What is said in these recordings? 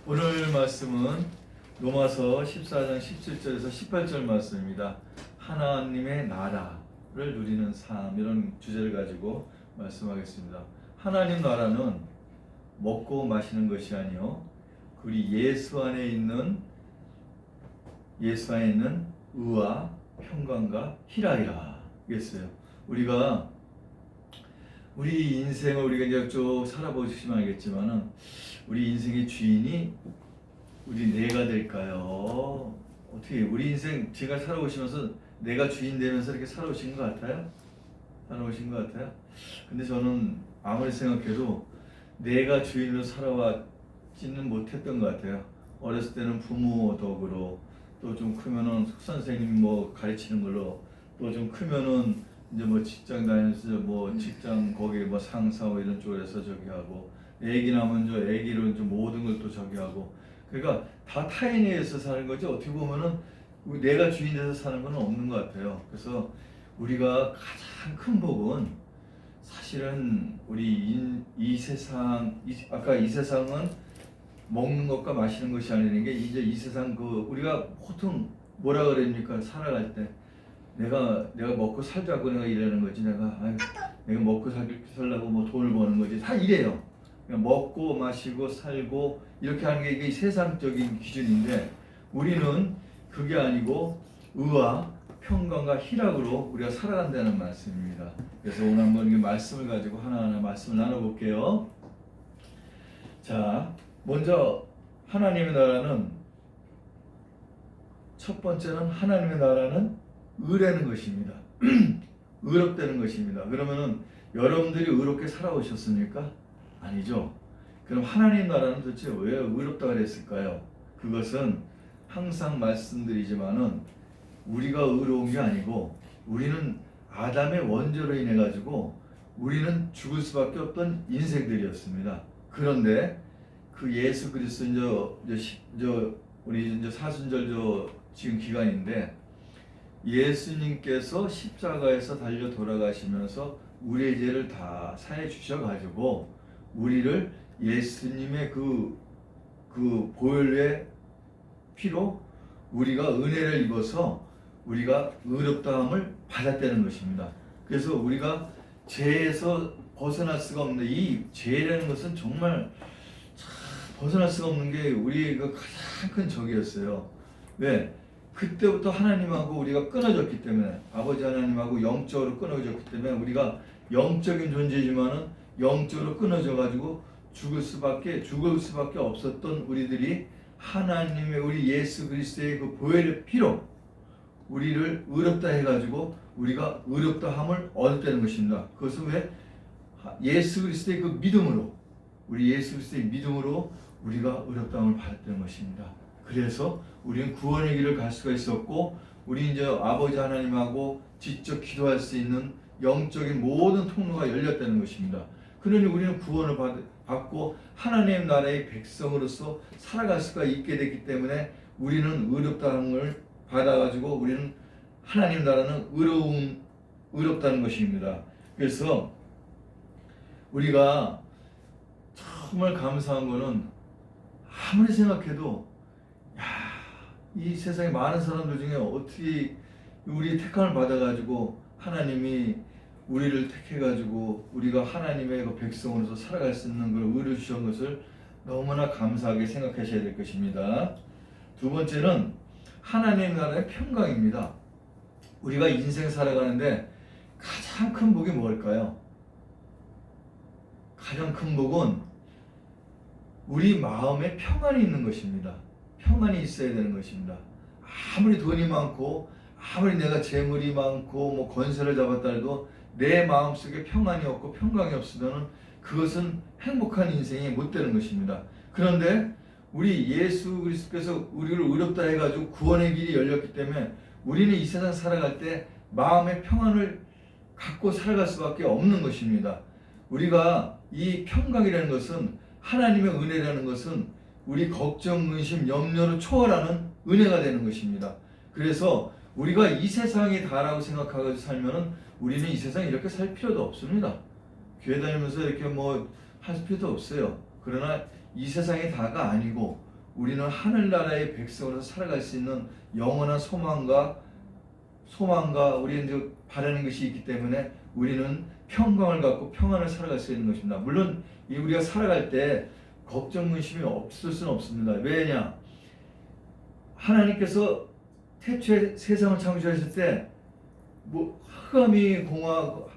오늘 말씀은 로마서 14장 17절에서 18절 말씀입니다. 하나님의 나라를 누리는 삶, 이런 주제를 가지고 말씀하겠습니다. 하나님 나라는 먹고 마시는 것이 아니요 우리 예수 안에 있는 의와 평강과 희락이라 했어요. 우리 인생을 우리가 이제 쭉 살아보시면 알겠지만은 우리 인생의 주인이 우리 내가 될까요? 어떻게 우리 인생 제가 살아오시면서 내가 주인 되면서 이렇게 살아오신 것 같아요? 근데 저는 아무리 생각해도 내가 주인으로 살아왔지는 못했던 것 같아요. 어렸을 때는 부모 덕으로, 또 좀 크면은 선생님 뭐 가르치는 걸로, 또 좀 크면은 이제 뭐 직장 다니면서 뭐 직장 거기 뭐 상사 뭐 이런 쪽에서 저기 하고, 애기 나면 저 애기로 좀 모든 걸 또 저기 하고, 그러니까 다 타인에 의해서 사는 거지 어떻게 보면은 내가 주인 돼서 사는 건 없는 것 같아요. 그래서 우리가 가장 큰 복은 사실은 이 세상, 아까 이 세상은 먹는 것과 마시는 것이 아니라는 게, 이제 이 세상 우리가 보통 뭐라 그럽니까? 살아갈 때 내가 먹고 살자고 내가 이러는 거지, 내가 먹고 살려고 뭐 돈을 버는 거지, 다 이래요. 그냥 먹고 마시고 살고 이렇게 하는 게 이게 세상적인 기준인데, 우리는 그게 아니고 의와 평강과 희락으로 우리가 살아간다는 말씀입니다. 그래서 오늘 한번 이 말씀을 가지고 하나하나 말씀을 나눠볼게요. 자, 먼저 하나님의 나라는, 첫 번째는 하나님의 나라는 의라는 것입니다. 의롭다는 것입니다. 그러면은 여러분들이 의롭게 살아오셨습니까? 아니죠. 그럼 하나님 나라는 도대체 왜 의롭다 그랬을까요? 그것은 항상 말씀드리지만은 우리가 의로운 게 아니고, 우리는 아담의 원죄로 인해 가지고 우리는 죽을 수밖에 없던 인생들이었습니다. 그런데 그 예수 그리스도 우리 이제 사순절 지금 기간인데, 예수님께서 십자가에서 달려 돌아가시면서 우리의 죄를 다 사해 주셔가지고 우리를 예수님의 그 보혈의 피로 우리가 은혜를 입어서 우리가 의롭다함을 받았다는 것입니다. 그래서 우리가 죄에서 벗어날 수가 없는데, 이 죄라는 것은 정말 벗어날 수가 없는 게 우리가 가장 큰 적이었어요. 왜? 그때부터 하나님하고 우리가 끊어졌기 때문에, 아버지 하나님하고 영적으로 끊어졌기 때문에, 우리가 영적인 존재지만은 영적으로 끊어져 가지고 죽을 수밖에 없었던 우리들이 하나님의 우리 예수 그리스도의 그 보혈의 피로 우리를 의롭다 해가지고 우리가 의롭다함을 얻었다는 것입니다. 그것은 왜? 예수 그리스도의 그 믿음으로, 우리 예수 그리스도의 믿음으로 우리가 의롭다함을 받았다는 것입니다. 그래서 우리는 구원의 길을 갈 수가 있었고, 우리 이제 아버지 하나님하고 직접 기도할 수 있는 영적인 모든 통로가 열렸다는 것입니다. 그러니 우리는 구원을 받고 하나님의 나라의 백성으로서 살아갈 수가 있게 됐기 때문에 우리는 의롭다함을 받아가지고 우리는 하나님 나라는 의롭다는 것입니다. 그래서 우리가 정말 감사한 거는, 아무리 생각해도 이 세상에 많은 사람들 중에 어떻게 우리 택함을 받아가지고 하나님이 우리를 택해가지고 우리가 하나님의 그 백성으로서 살아갈 수 있는 걸 의를 주신 것을 너무나 감사하게 생각하셔야 될 것입니다. 두 번째는 하나님 나라의 평강입니다. 우리가 인생 살아가는데 가장 큰 복이 뭘까요? 가장 큰 복은 우리 마음에 평안이 있는 것입니다. 평안이 있어야 되는 것입니다. 아무리 돈이 많고 아무리 내가 재물이 많고 뭐 권세를 잡았다 해도 내 마음속에 평안이 없고 평강이 없으면 그것은 행복한 인생이 못 되는 것입니다. 그런데 우리 예수 그리스도께서 우리를 의롭다 해가지고 구원의 길이 열렸기 때문에 우리는 이 세상 살아갈 때 마음의 평안을 갖고 살아갈 수밖에 없는 것입니다. 우리가 이 평강이라는 것은, 하나님의 은혜라는 것은 우리 걱정, 의심, 염려를 초월하는 은혜가 되는 것입니다. 그래서 우리가 이 세상이 다라고 생각하고 살면은 우리는 이 세상에 이렇게 살 필요도 없습니다. 교회 다니면서 이렇게 뭐 할 필요도 없어요. 그러나 이 세상이 다가 아니고 우리는 하늘나라의 백성으로 살아갈 수 있는 영원한 소망과 우리 이제 바라는 것이 있기 때문에 우리는 평강을 갖고 평안을 살아갈 수 있는 것입니다. 물론 우리가 살아갈 때 걱정 근심이 없을 수는 없습니다. 왜냐? 하나님께서 태초에 세상을 창조하실 때 뭐 흑암이 공허하고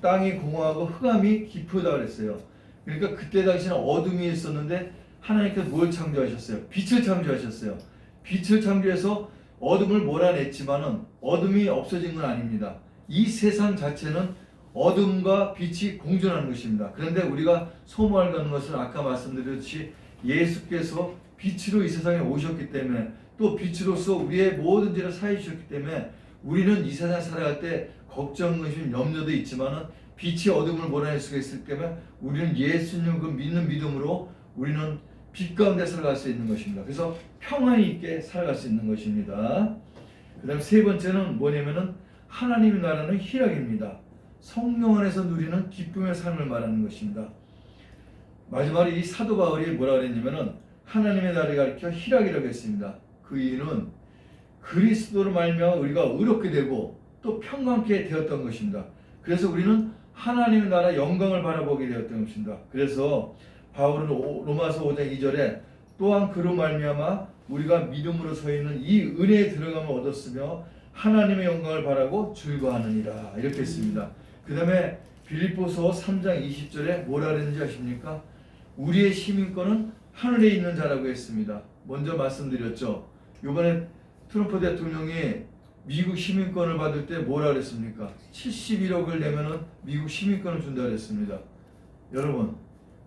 땅이 공허하고 흑암이 깊으다 그랬어요. 그러니까 그때 당시에는 어둠이 있었는데 하나님께서 뭘 창조하셨어요? 빛을 창조하셨어요. 빛을 창조해서 어둠을 몰아냈지만은 어둠이 없어진 건 아닙니다. 이 세상 자체는 어둠과 빛이 공존하는 것입니다. 그런데 우리가 소망을 갖는 것은 아까 말씀드렸듯이 예수께서 빛으로 이 세상에 오셨기 때문에 또 빛으로서 우리의 모든 죄를 사해 주셨기 때문에 우리는 이 세상에 살아갈 때 걱정, 근심, 염려도 있지만은 빛이 어둠을 몰아낼 수가 있기 때문에 우리는 예수님을 믿는 믿음으로 우리는 빛 가운데 살아갈 수 있는 것입니다. 그래서 평안이 있게 살아갈 수 있는 것입니다. 그 다음 세 번째는 뭐냐면은 하나님의 나라는 희락입니다. 성령 안에서 누리는 기쁨의 삶을 말하는 것입니다. 마지막으로 이 사도 바울이 뭐라 그랬냐면은 하나님의 나라를 가리켜 희락이라고 했습니다. 그 이유는 그리스도로 말미암아 우리가 의롭게 되고 또 평강케 되었던 것입니다. 그래서 우리는 하나님의 나라 영광을 바라보게 되었던 것입니다. 그래서 바울은 로마서 5장 2절에 또한 그로 말미암아 우리가 믿음으로 서 있는 이 은혜에 들어감을 얻었으며 하나님의 영광을 바라고 즐거워하느니라 이렇게 했습니다. 그 다음에 빌립보서 3장 20절에 뭐라 그랬는지 아십니까? 우리의 시민권은 하늘에 있는 자라고 했습니다. 먼저 말씀드렸죠. 이번에 트럼프 대통령이 미국 시민권을 받을 때 뭐라 그랬습니까? 71억을 내면은 미국 시민권을 준다 그랬습니다. 여러분,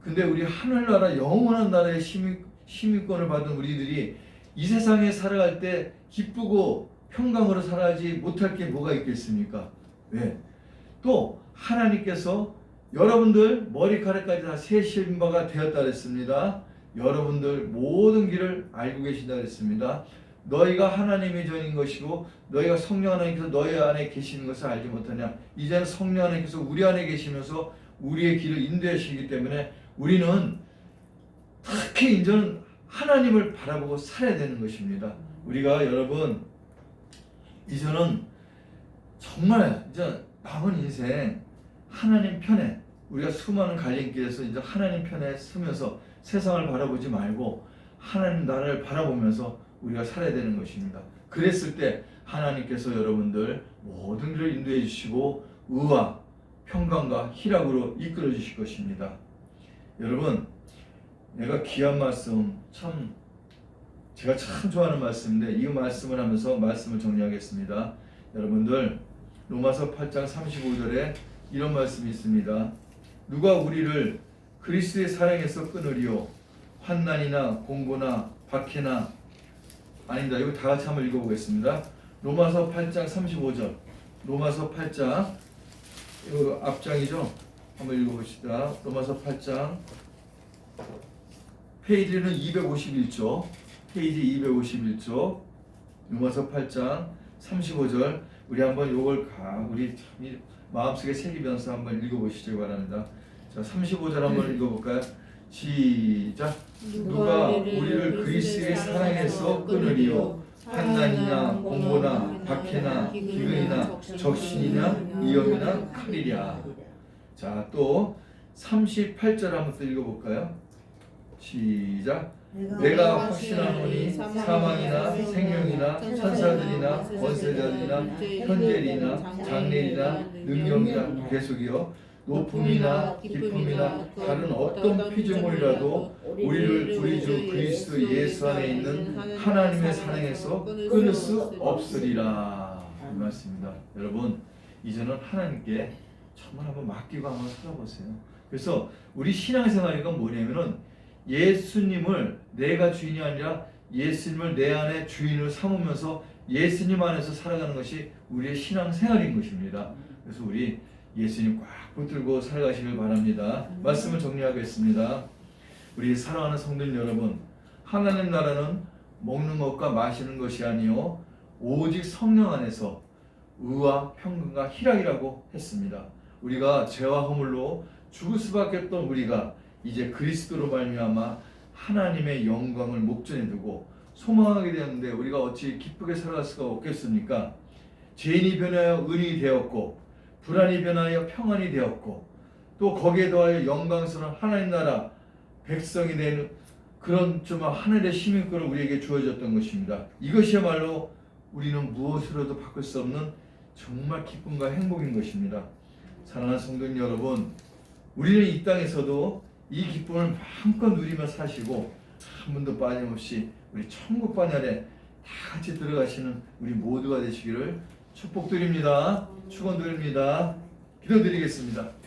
근데 우리 하늘나라 영원한 나라의 시민권을 받은 우리들이 이 세상에 살아갈 때 기쁘고 평강으로 살아가지 못할 게 뭐가 있겠습니까? 왜? 또 하나님께서 여러분들 머리카락까지 다 세신 바가 되었다 그랬습니다. 여러분들 모든 길을 알고 계신다 그랬습니다. 너희가 하나님의 전인 것이고 너희가 성령 하나님께서 너희 안에 계시는 것을 알지 못하냐. 이제는 성령 하나님께서 우리 안에 계시면서 우리의 길을 인도하시기 때문에 우리는 특히 이제는 하나님을 바라보고 살아야 되는 것입니다. 우리가 여러분 이제는 정말 이제 남은 인생 하나님 편에 우리가 수많은 갈림길에서 이제 하나님 편에 서면서 세상을 바라보지 말고 하나님 나라를 바라보면서 우리가 살아야 되는 것입니다. 그랬을 때 하나님께서 여러분들 모든 길을 인도해 주시고 의와 평강과 희락으로 이끌어 주실 것입니다. 여러분, 내가 귀한 말씀 제가 참 좋아하는 말씀인데 이 말씀을 하면서 말씀을 정리하겠습니다. 여러분들 로마서 8장 35절에 이런 말씀이 있습니다. 누가 우리를 그리스도의 사랑에서 끊으리요? 환난이나 공고나 박해나 아닙니다. 이거 다 같이 한번 읽어보겠습니다. 로마서 8장 35절. 로마서 8장 이거 앞장이죠. 한번 읽어봅시다. 로마서 8장 페이지는 251쪽. 페이지 251쪽. 로마서 8장 35절. 우리 한번 요걸 우리 마음속에 새기면서 한번 읽어보시기 바랍니다. 자, 35절 한번 읽어볼까요? 시작. 누가 우리를 그리스도의 사랑에서 끊으리요? 환난이나 공고나 박해나 기근이나 적신이나 위험이나 칼이랴. 자, 또 38절 한번 또 읽어볼까요? 시작. 내가 확신하노니 사망이나 생명이나 천사들이나 권세자들이나 현재리나 장래리나 능력이나 계속이요 높음이나 깊음이나 다른 어떤 피조물이라도 우리를 우리 주 그리스도 예수 안에 있는 하나님의 사랑에서 끊을 수 없으리라. 이 말씀입니다. 여러분, 이제는 하나님께 정말 한번 맡기고 한번 살아보세요. 그래서 우리 신앙생활이가 뭐냐면은 예수님을 내가 주인이 아니라 예수님을 내 안에 주인으로 삼으면서 예수님 안에서 살아가는 것이 우리의 신앙생활인 것입니다. 그래서 우리 예수님 꽉 붙들고 살아가시길 바랍니다. 말씀을 정리하겠습니다. 우리 사랑하는 성도님 여러분, 하나님 나라는 먹는 것과 마시는 것이 아니요 오직 성령 안에서 의와 평강과 희락이라고 했습니다. 우리가 죄와 허물로 죽을 수밖에 없던 우리가 이제 그리스도로 말미암아 하나님의 영광을 목전에 두고 소망하게 되었는데 우리가 어찌 기쁘게 살아갈 수가 없겠습니까? 죄인이 변하여 의인이 되었고 불안이 변하여 평안이 되었고 또 거기에 더하여 영광스러운 하나님 나라 백성이 되는 그런 좀 하늘의 시민권을 우리에게 주어졌던 것입니다. 이것이야말로 우리는 무엇으로도 바꿀 수 없는 정말 기쁨과 행복인 것입니다. 사랑하는 성도님 여러분, 우리는 이 땅에서도 이 기쁨을 마음껏 누리며 사시고 한 번도 빠짐없이 우리 천국 반열에 다 같이 들어가시는 우리 모두가 되시기를 축복드립니다. 축원드립니다. 기도드리겠습니다.